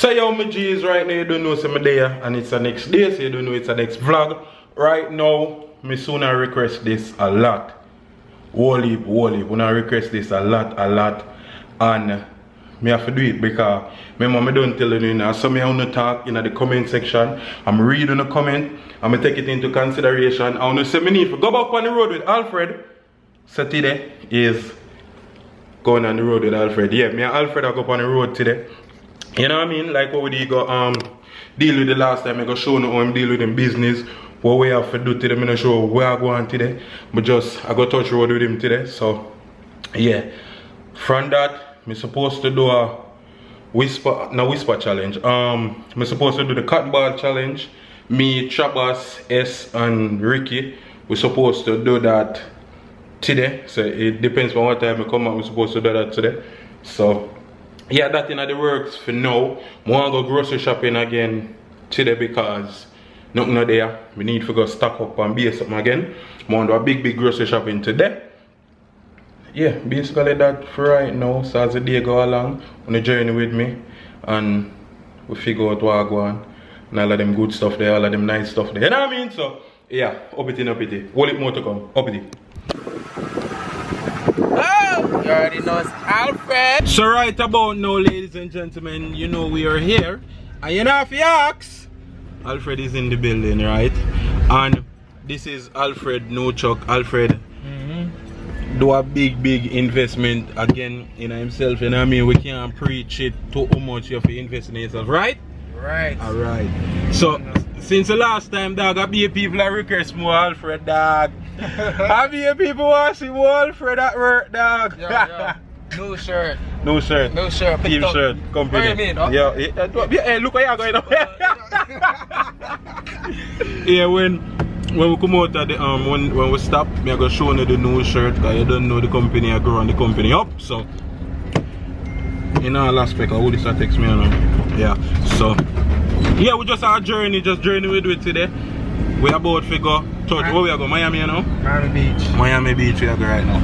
So yo, my G's, right now you don't know some day and it's the next day, so you don't know it's the next vlog. Right now, me sooner request this a lot. Whole heap. When I request this a lot. And me have to do it because remember me don't tell you now. So me want to talk in the comment section. I'm reading the comment. I'm gonna take it into consideration. I want to say me need to go back on the road with Alfred. So today is going on the road with Alfred. Yeah, me and Alfred are go up on the road today. You know what I mean? Like what we did go deal with the last time. I go show you how I'm deal with them business. What we have to do today. I'm not sure where I go on today. But just I go touch road with him today. So yeah. From that, I'm supposed to do a whisper challenge. I'm supposed to do the cut ball challenge. Me, Chabas, S and Ricky. We're supposed to do that today. So it depends on what time I come out. We're supposed to do that today. So yeah, that in the works for now. I want to go grocery shopping again today because nothing there. We need to go stock up and buy something again. I want to do a big grocery shopping today. Yeah, basically that for right now. So as the day go along, on the journey with me, and we figure out what I go on. And all of them good stuff there, all of them nice stuff there. You know what I mean? So yeah, up it. Hold it more to come. Up it. Oh, you already know it's Alfred. So right about now, ladies and gentlemen, you know we are here. And you know if you ask, Alfred is in the building, right? And this is Alfred No Chuck. Alfred do a big investment again in himself. You know what I mean? We can't preach it to how much you have to invest in yourself, right? Right. Alright. So since the last time, dog, I be people that request more Alfred, dog. I be people want to see more Alfred at work, dog. Yo. New shirt. No shirt. No shirt. Team shirt. Company. Yeah. Hey, look where you going up. Yeah, when we come out of the when we stop, me I go show you the new shirt because you don't know the company I go run the company up. So in all aspect of all this text me now. Yeah. So yeah, we just our journey, we do it today. We about to go touch where we are going, Miami, you know? Miami Beach. Miami Beach we are going right now.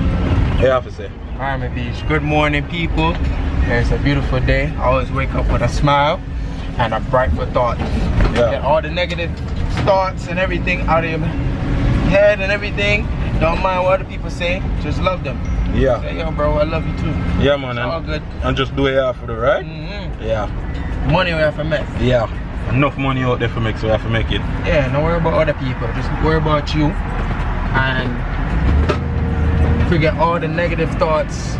You have to say. Miami Beach. Good morning, people. It's a beautiful day. I always wake up with a smile and a brightful thought. Yeah. Get all the negative thoughts and everything out of your head and everything. Don't mind what other people say. Just love them. Yeah. Say, yo, bro, I love you too. Yeah, man. It's all good. And just do it after, right? Yeah. Money we have to make. Yeah. Enough money out there for make, so we have to make it. Yeah, don't worry about other people. Just worry about you and forget all the negative thoughts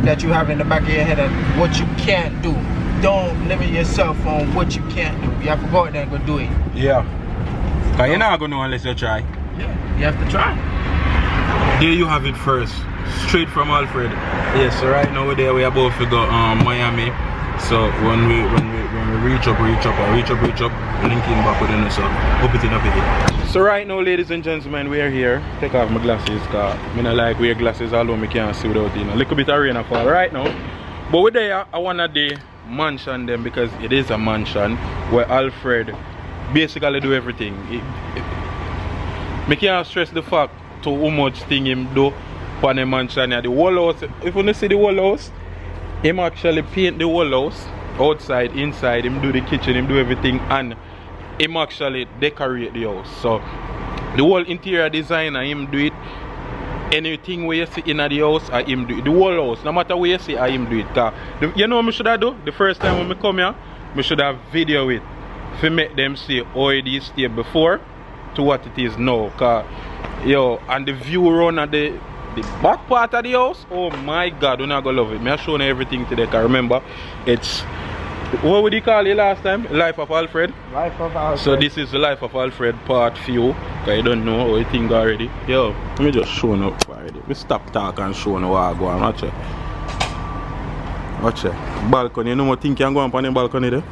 that you have in the back of your head and what you can't do. Don't limit yourself on what you can't do. You have to go out there and go do it. Yeah. Because you're not going to know unless you try. Yeah, you have to try. There you have it first. Straight from Alfred. Yes, so right now we're there. We're about to go Miami. So when we reach up, link in back with them. So up it. So right now, ladies and gentlemen, we are here. Take off my glasses because I don't like wear glasses although I can't see without it. A little bit of rain fall right now. But we're there. I want to mansion them because it is a mansion where Alfred basically do everything. I can't stress the fact to how much thing him do on the mansion. The whole house, if you see the whole house, him actually paint the whole house, outside, inside, him do the kitchen, him do everything, and him actually decorate the house. So the whole interior designer, him do it. Anything where you see in the house, I him do it. The whole house, no matter where you see, I him do it. You know what I should have do? The first time when I come here, I should have video it to make them see how it is there before to what it is now. Cause, yo, and the view around at the back part of the house, oh my god, we're not gonna love it. I show you everything today. Cause remember, it's what would you call it last time? Life of Alfred. Life of Alfred. So this is the Life of Alfred part few. Cause you don't know how you think already. Yo, let me just show you up already. We stop talking and show you what I go on. Watch it. Watch it. Balcony. You know what think you can go on the balcony there?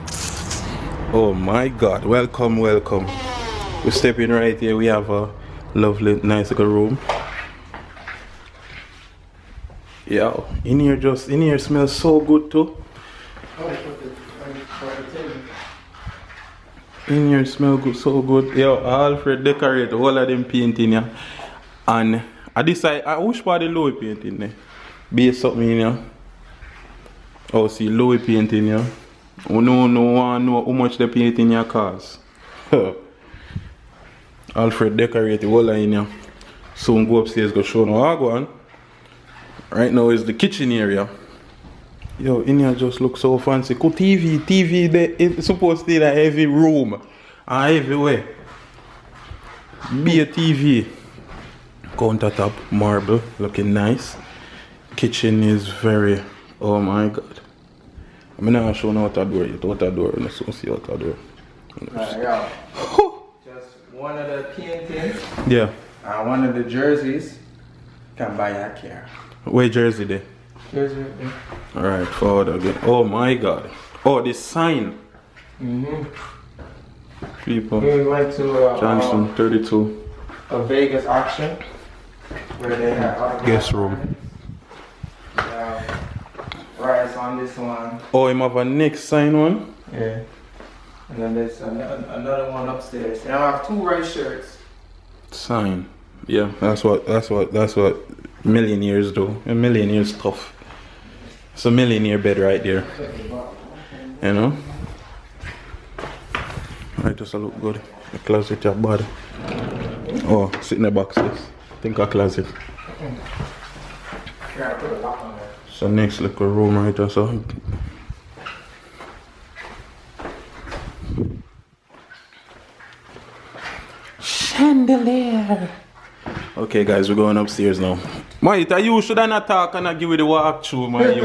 Oh my god. Welcome. We step in right here. We have a lovely, nice little room. Yeah, in here smells so good too. In here smell good, so good. Yo, Alfred decorate all of them painting here. And I decide I wish for the low painting there. Be something in here. Oh, see low painting here. Oh no, want know how much they paint in your cars. Alfred decorate the whole line here. Soon go upstairs, go show no how go on. Right now is the kitchen area. Yo, in here just look so fancy. Cool TV there. It's supposed to be a heavy room. And everywhere. Be a TV. Countertop, marble, looking nice. Kitchen is very, oh my god. I'm not showing out that door yet. Out that door, I'm not see out that door. Yeah. Just one of the paintings. Yeah. And one of the jerseys. Can buy a car. Where jersey there? Jersey right there. Alright, forward again. Oh my god. Oh, this sign. People. We went to Johnson 32. a Vegas auction where they had Guest room. Rice on this one. Oh, him have a next sign one? Yeah. And then there's another one upstairs. And I have 2 rice shirts. Sign. Yeah, that's what millionaires do. A millionaire's tough. It's a millionaire bed right there. You know? Right, just look good. The closet your body. Oh, sit in the boxes. Think a closet. Yeah, put a lock on there. So next little room right there, so. Chandelier. Okay guys, we're going upstairs now. Mate, you should not talk and I give you the walkthrough, man.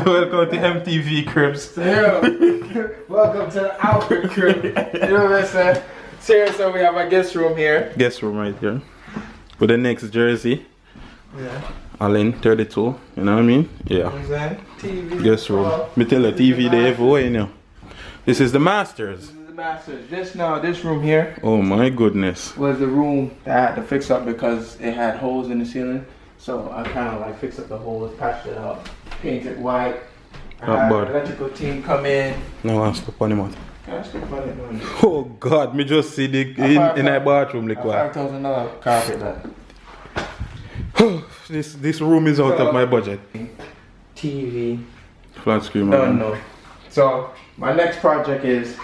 Welcome to MTV Cribs. Yeah. Welcome to the Alfred crib. You know what I'm saying? Seriously, we have a guest room here. Guest room right here. With the next jersey. Yeah. Allen 32, you know what I mean? Yeah. You know what I'm saying? TV. Guest room. Me tell you, TV there everywhere, you know. This is the Masters. This is the Masters. This room here Oh my goodness. was the room that I had to fix up because it had holes in the ceiling. So I kind of like fixed up the holes, patched it up, painted white. I Not had bad. the electrical team come in. No, I'll stop on him out. Gosh, good money, man. Oh God, me just see the in a bathroom like what. $5,000 carpet that. This room is out of my budget. TV. Flat screen. No. So my next project is,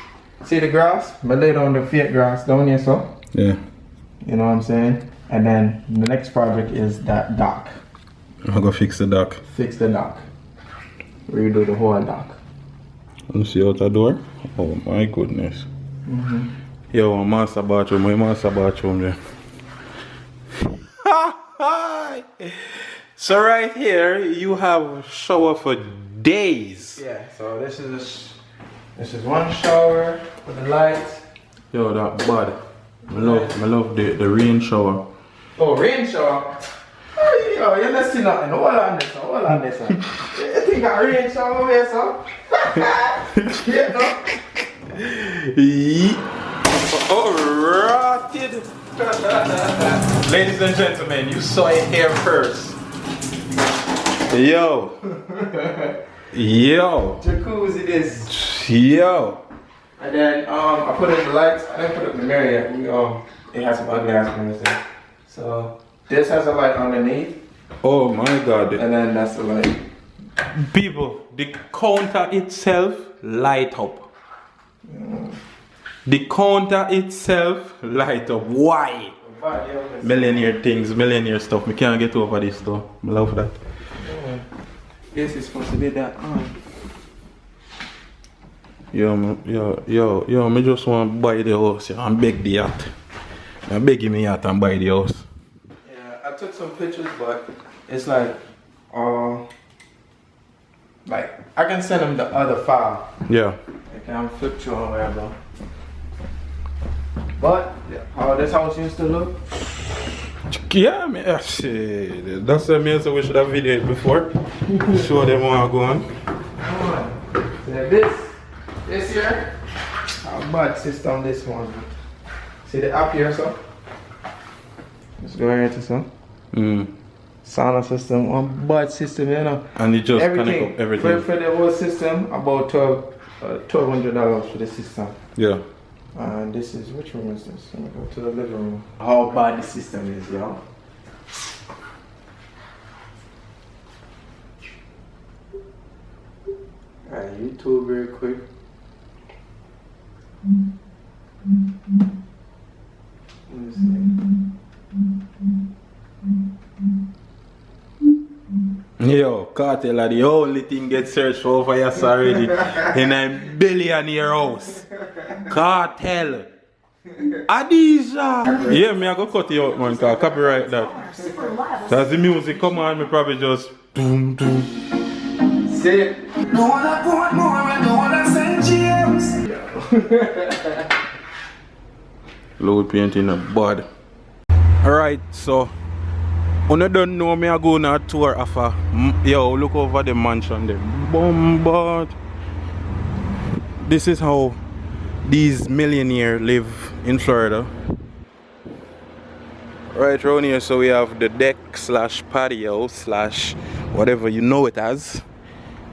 see the grass? I laid on the fake grass down here, so. Yeah. You know what I'm saying? And then the next project is that dock. I'm gonna fix the dock. Fix the dock. Redo the whole dock. You see out the door? Oh my goodness. Yo, master bathroom, my master bathroom there. So right here you have shower for days. Yeah. So this is one shower with the lights. Yo, that bad. I love the rain shower. Oh, rain shower. Oh, yo, you're not seeing nothing. Hold on this. You think I rain shower here, so? Yeah, no. Oh, rotted. Ladies and gentlemen, you saw it here first. Yo. Jacuzzi this. Yo. And then I put in the lights. I didn't put up the mirror yet. It has some ugly ass mirrors there. So this has a light underneath. Oh my god. And then that's the light. People, the counter itself light up. The counter itself light up. Why? Millionaire things, millionaire stuff. Me can't get over this though. I love that. This is supposed to be that. Yo, me just want to buy the house and beg the yacht. I'm begging me yacht and buy the house. Yeah, I took some pictures, but it's like I can send them the other file. Yeah. I can flip through or whatever. But how this house used to look. Yeah, man. Shit. That's what I mean. So we should have videoed before. Show them what going on. This here, how bad system this one. See the app here, so? Let's go here to some. Sauna system, one bad system, you know. And you just connect up everything. For the whole system, about $1,200 for the system. Yeah. And this is, which room is this? Let me go to the living room. How bad the system is, y'all. You too very quick. Let me see. Yo, cartel are the only thing get searched for over here already in a billionaire house. Cartel. Adisha. Yeah, me I go cut you out, man, cause copyright that. So as the music come on, me probably just boom boom. Say no one I want more and no one I send James. Load painting a bud. Alright, so you don't know me I go on a tour of a yo, look over the mansion there. Bombard. This is how these millionaires live in Florida. Right around here, so we have the deck slash patio slash whatever you know it as.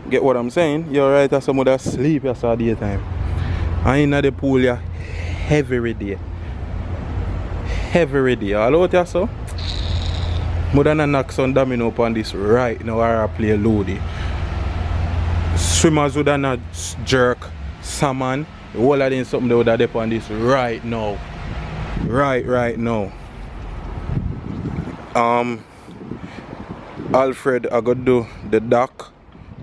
Get what I'm saying? You're right, as some of that sleep as a daytime. I in the pool yeah, every day. Every day. All out here so. More than a knock some domino upon this right now or I play loady. Swimmers would not jerk, salmon. The whole of them something they would have dip on this right now. Right now. Alfred I got do the dock.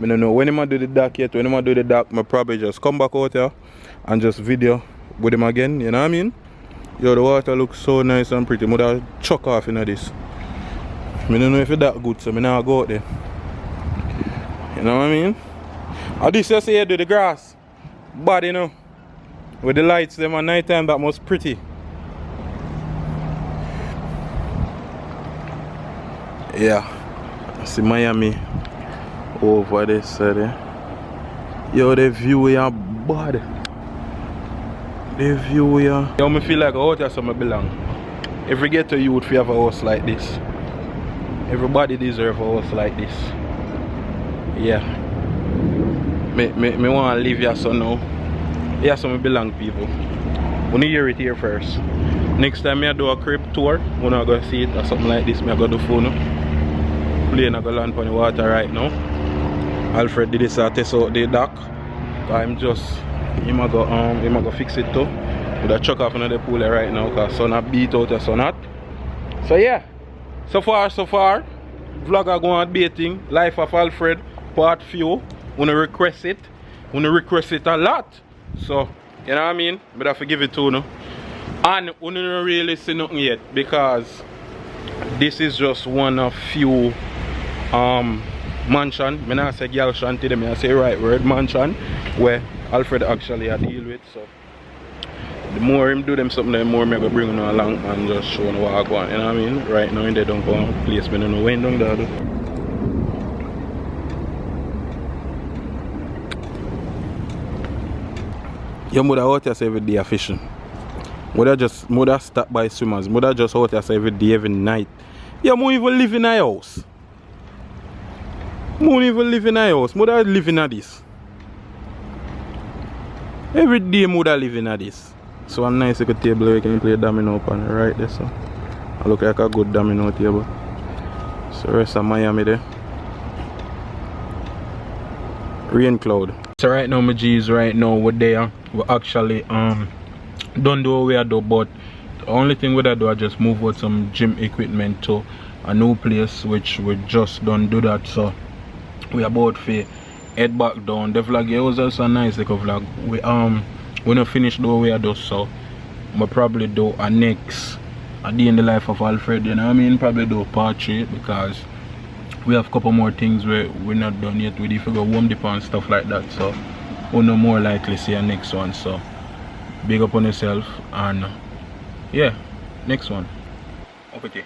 I don't know when I'm do the dock yet. When I'm do the dock, I probably just come back out here and just video with him again, you know what I mean? Yo, the water looks so nice and pretty. I would have chuck off into this. I don't know if it's that good, so I now go out there. You know what I mean? And this just here do the grass. Bad, you know. With the lights them at night time, that most pretty. Yeah. I see Miami over this side there. Yo, the view here bad. The view here. Yo, me feel like out here somewhere belong. Every ghetto youth have a house like this. Everybody deserves a house like this. Yeah. Me want to live here so now. Here so me belong people. We need to hear it here first. Next time I do a crib tour, when I go see it or something like this, I go do phone. Plane I go land on the water right now. Alfred did this test out the dock. I'm just him go fix it too. With a chuck off into the pool right now because sun a beat out the sun hot. So yeah. So far, vlogger going on baiting, Life of Alfred, part few. Wanna request it a lot. So, you know what I mean? But I forgive it too, no? And we don't really see nothing yet because this is just one of few mansion. I not say girl shanty them, I say right word mansion where Alfred actually I deal with. So the more him do them something, the more I go bring them along and just show them what I go on. You know what I mean? Right now they don't go on place, I don't know when down there. Your mother out here every day fishing. Mother stop by swimmers. Mother just out here every day, every night. Yeah, more even live in a house. Mother live in this. Every day mother live in this. So a nice little table where you can play domino upon right there. So I look like a good domino table. So rest of Miami there. Rain cloud. So right now my G's right now we're there. We actually don't do what we do, but the only thing we do I just move out some gym equipment to a new place which we just don't do that. So we about to head back down. The vlog here was also a nice little vlog. We not finished the way I do, so we'll probably do a next a day in the life of Alfred, you know what I mean? Probably do part 3 because we have a couple more things where we're not done yet with if we go warm dip and stuff like that. So we'll no more likely see a next one. So big up on yourself and yeah, next one. Okay.